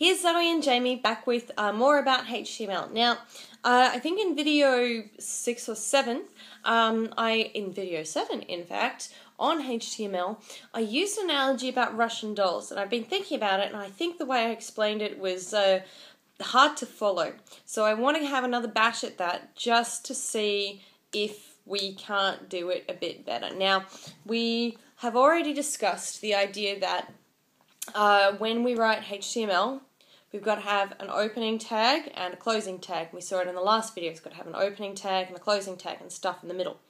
Here's Zoe and Jamie back with more about HTML. Now, I think in video 6 or 7, in video 7 in fact, on HTML, I used an analogy about Russian dolls, and I've been thinking about it, and I think the way I explained it was hard to follow. So I want to have another bash at that just to see if we can't do it a bit better. Now, we have already discussed the idea that when we write HTML, we've got to have an opening tag and a closing tag. We saw it in the last video. It's got to have an opening tag and a closing tag and stuff in the middle.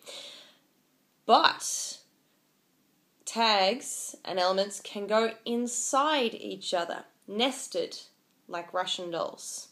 But tags and elements can go inside each other, nested like Russian dolls.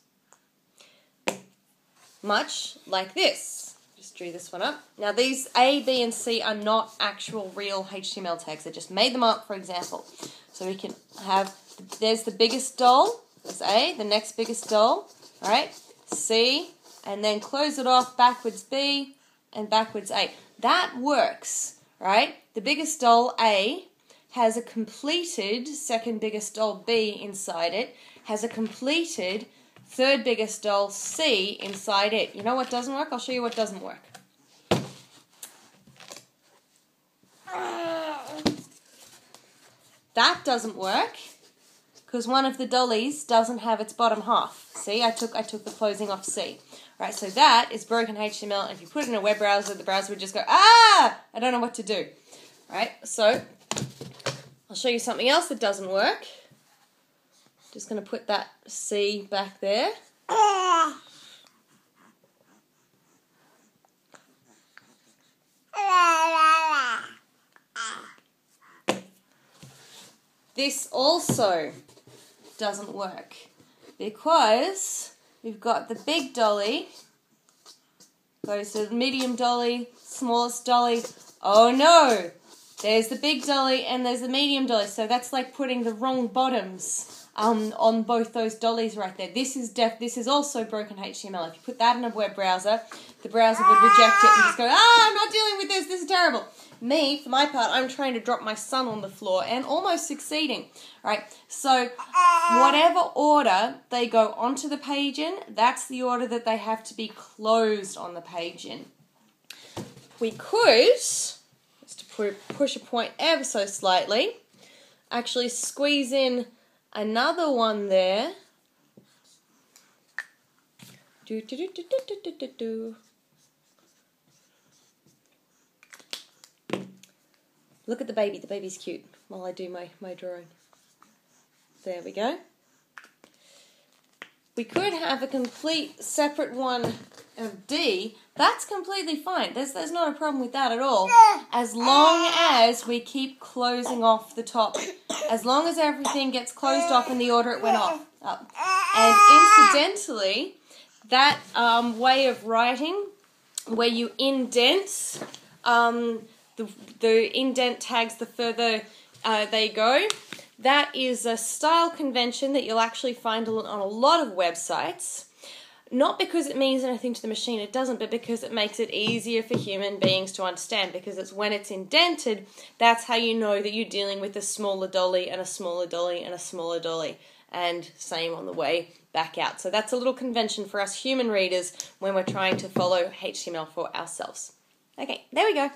Much like this. Just drew this one up. Now these A, B, and C are not actual real HTML tags. I just made them up for example. So we can have, there's the biggest doll, there's A, the next biggest doll, alright, C, and then close it off backwards B and backwards A. That works, right? The biggest doll, A, has a completed second biggest doll, B, inside it, has a completed third biggest doll, C, inside it. You know what doesn't work? I'll show you what doesn't work. That doesn't work because one of the dollies doesn't have its bottom half. See, I took the closing off C. Right, so that is broken HTML, and if you put it in a web browser, the browser would just go, I don't know what to do. Right, so I'll show you something else that doesn't work. Just going to put that C back there. This also doesn't work because we've got the big dolly, goes to the medium dolly, smallest dolly. Oh no! There's the big dolly and there's the medium dolly. So that's like putting the wrong bottoms on both those dollies right there. This is also broken HTML. If you put that in a web browser, the browser would reject it and just go, I'm not dealing with this. This is terrible. Me, for my part, I'm trying to drop my son on the floor and almost succeeding, right? So whatever order they go onto the page in, that's the order that they have to be closed on the page in. We could, just to push a point ever so slightly, actually squeeze in another one there. Look at the baby. The baby's cute while I do my drawing. There we go. We could have a complete separate one of D. That's completely fine. There's not a problem with that at all. As long as we keep closing off the top. As long as everything gets closed off in the order it went up. And incidentally, that way of writing where you indent the indent tags the further they go, that is a style convention that you'll actually find on a lot of websites. Not because it means anything to the machine, it doesn't, but because it makes it easier for human beings to understand, because it's when it's indented, that's how you know that you're dealing with a smaller dolly and a smaller dolly and a smaller dolly, and same on the way back out. So that's a little convention for us human readers when we're trying to follow HTML for ourselves. Okay, there we go.